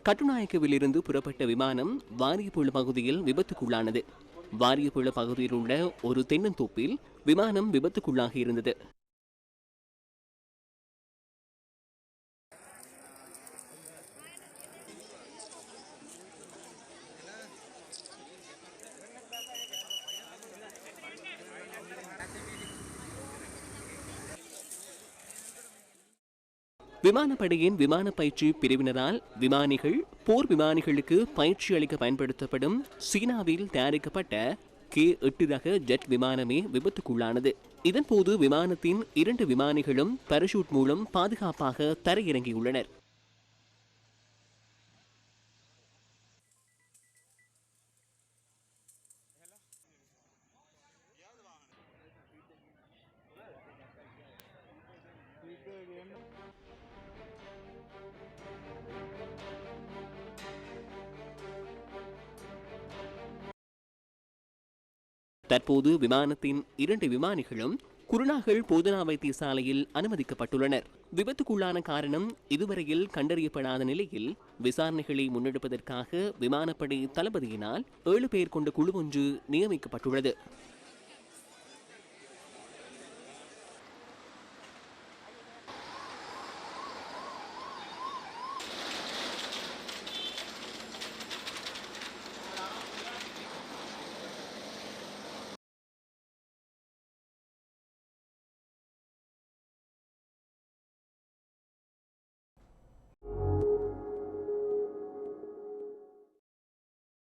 கட்டுநாயக்கவிலிருந்து புறப்பட்ட விமானம் வாரியப்புழ பகுதியில் விபத்துக்குள்ளானது. வாரியப்புழ பகுதியில் உள்ள ஒரு தென்னந்தோப்பில் விமானம் விபத்துக்குள்ளாகி இருந்தது. விமானப்படையின் விமான பயிற்சி பிரிவினரால் விமானிகள் போர் விமானிகளுக்கு பயிற்சி அளிக்க பயன்படுத்தப்படும் சீனாவில் தயாரிக்கப்பட்ட K-8 ரக ஜெட் விமானமே விபத்துக்குள்ளானது. இதன்போது விமானத்தின் 2 விமானிகளும் பாராசூட் மூலம் பாதுகாப்பாக தரையிறங்கியுள்ளனர். தற்போது விமானத்தின் 2 விமானிகளும் குருநாகல் போதனா வைத்தியசாலையில் அனுமதிக்கப்பட்டுள்ளனர். விபத்துக்குள்ளான காரணம் இதுவரையில் கண்டறியப்படாத நிலையில் விசாரணைகளை முன்னெடுப்பதற்காக விமானப்படை தளபதியினால் 7 பேர் கொண்ட குழு ஒன்று நியமிக்கப்பட்டுள்ளது.